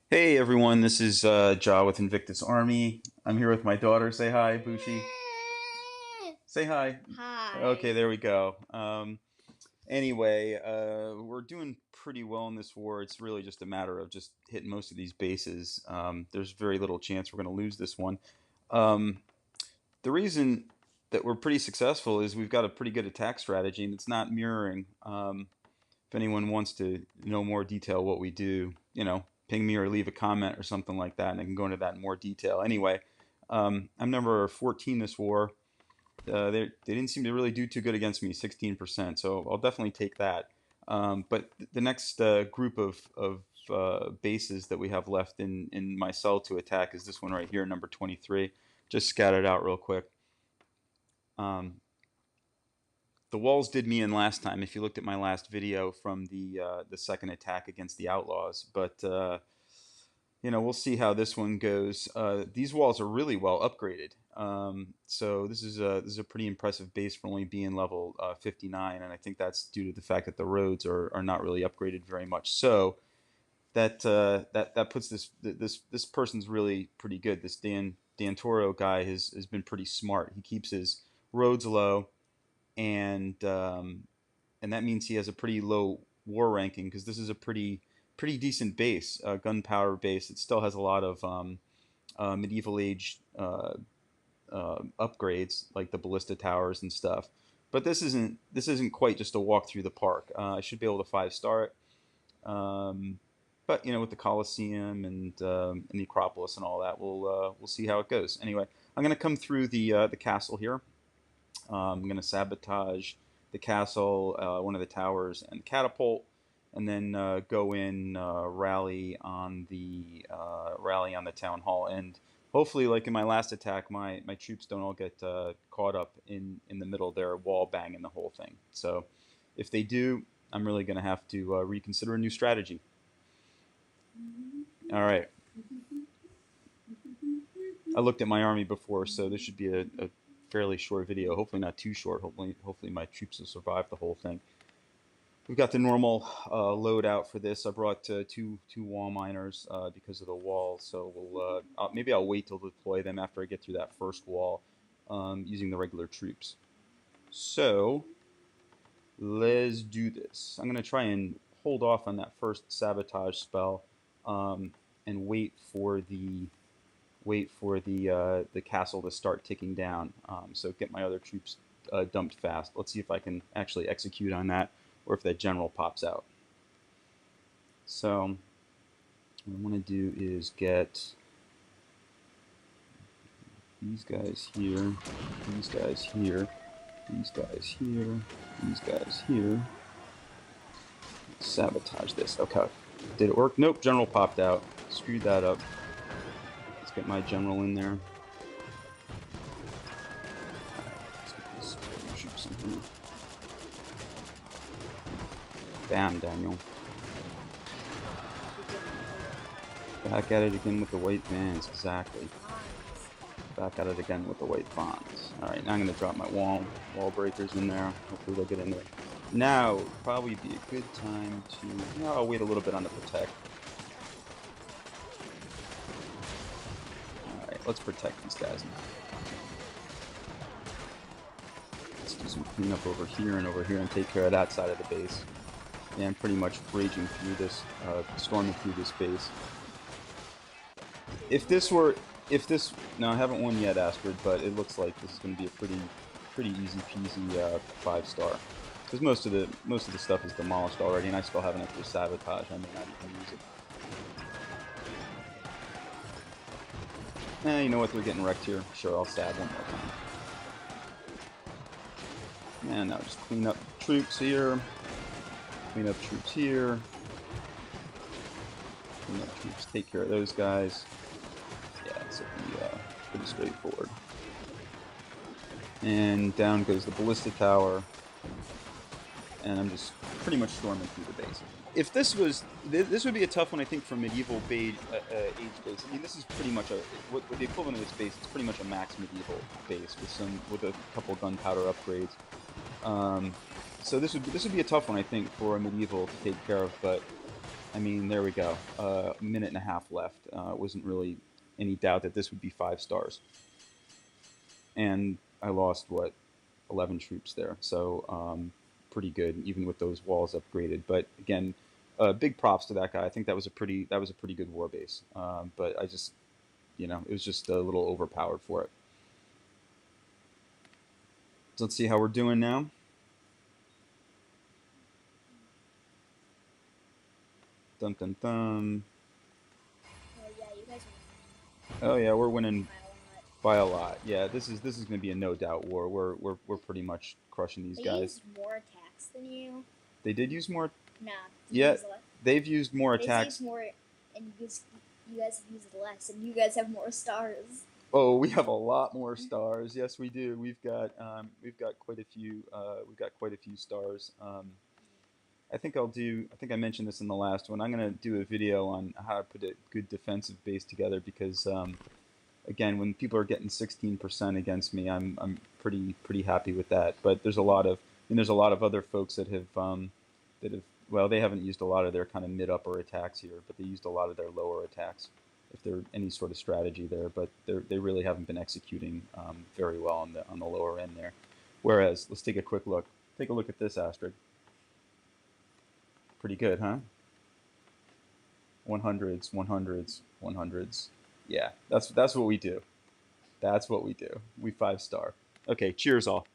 Hey everyone, this is Ja with Invictus Army. I'm here with my daughter. Say hi, Bushi. Say hi. Okay, Hi. there we go. Anyway, we're doing pretty well in this war. It's really just a matter of just hitting most of these bases. There's very little chance we're going to lose this one. Um, the reason that we're pretty successful is we've got a pretty good attack strategy, and it's not mirroring. If anyone wants to know more detail what we do, ping me or leave a comment or something like that, and I can go into that in more detail. Anyway, I'm number 14 this war. They didn't seem to really do too good against me, 16%. So I'll definitely take that. But the next group of bases that we have left in my cell to attack is this one right here, number 23. Just scat it out real quick. Um, the walls did me in last time. If you looked at my last video from the second attack against the outlaws, but we'll see how this one goes. These walls are really well upgraded, so this is a pretty impressive base for only being level 59, and I think that's due to the fact that the roads are not really upgraded very much. So that puts this person's really pretty good. This Dantoro guy has been pretty smart. He keeps his roads low, and and that means he has a pretty low war ranking because this is a pretty decent base, gunpowder base. It still has a lot of medieval age upgrades like the ballista towers and stuff. But this isn't quite just a walk through the park. I should be able to 5-star it. But with the Colosseum and the Acropolis and all that, we'll see how it goes. Anyway, I'm going to come through the castle here. I'm going to sabotage the castle, one of the towers, and the catapult, and then go in, rally on the town hall, and hopefully, like in my last attack, my troops don't all get caught up in the middle there, wall banging the whole thing. So, if they do, I'm really going to have to reconsider a new strategy. All right, I looked at my army before, so this should be a fairly short video. Hopefully not too short. Hopefully my troops will survive the whole thing. We've got the normal loadout for this. I brought two wall miners because of the wall, so maybe I'll wait to deploy them after I get through that first wall using the regular troops. So let's do this. I'm going to try and hold off on that first sabotage spell and wait for the castle to start ticking down. So get my other troops dumped fast. Let's see if I can actually execute on that, or if that general pops out. So what I want to do is get these guys here, these guys here, these guys here, these guys here. Sabotage this. Okay. Did it work? Nope. General popped out. Screwed that up. Let's get my general in there. Let's get these troops in here. Bam, Daniel. Back at it again with the white vans. Exactly. Back at it again with the white bonds. Alright, now I'm going to drop my wall breakers in there. Hopefully they'll get in there. Now would probably be a good time to... No, I'll wait a little bit on the protect. Alright, let's protect these guys now. Let's do some cleanup over here and take care of that side of the base. Yeah, I'm pretty much raging through this, storming through this base. If this were... If this... No, I haven't won yet, Astrid, but it looks like this is going to be a pretty easy peasy 5-star. Because most of the stuff is demolished already, and I still have an extra sabotage. I may not even use it. You know what? They're getting wrecked here. Sure, I'll stab one more time. And now just clean up troops here. Clean up troops here. Clean up troops. Take care of those guys. Yeah, it's pretty straightforward. And down goes the ballista tower. And I'm just pretty much storming through the base. If this would be a tough one, I think, for medieval age base. I mean, this is pretty much what the equivalent of this base. It's pretty much a max medieval base with a couple gunpowder upgrades. So this would be a tough one, I think, for a medieval to take care of. But I mean, there we go. A minute and a half left. It wasn't really any doubt that this would be 5 stars. And I lost what 11 troops there, so pretty good even with those walls upgraded. But again, big props to that guy. I think that was a pretty good war base. But I just it was just a little overpowered for it. So let's see how we're doing now. Dun dun dun. Oh yeah, you guys are Oh yeah, we're winning by a lot. by a lot. Yeah, this is going to be a no doubt war. We're pretty much crushing these They guys. used more attacks than you. They did use more. Nah, you Yeah, use less. they've used more They used attacks. more, and you guys have used less, and you guys have more stars. Oh, we have a lot more stars. Yes, we do. We've got quite a few. We've got quite a few stars. I think I'll do. I think I mentioned this in the last one. I'm gonna do a video on how to put a good defensive base together because again, when people are getting 16% against me, I'm pretty happy with that. But there's a lot of other folks that have well, they haven't used a lot of their kind of mid upper attacks here, but they used a lot of their lower attacks. If there's any sort of strategy there, but they really haven't been executing very well on the lower end there. Whereas, let's take a quick look. Take a look at this asterisk. Pretty good, huh? 100s, 100s, 100s. Yeah, that's what we do. That's what we do. We 5 star. Okay, cheers all.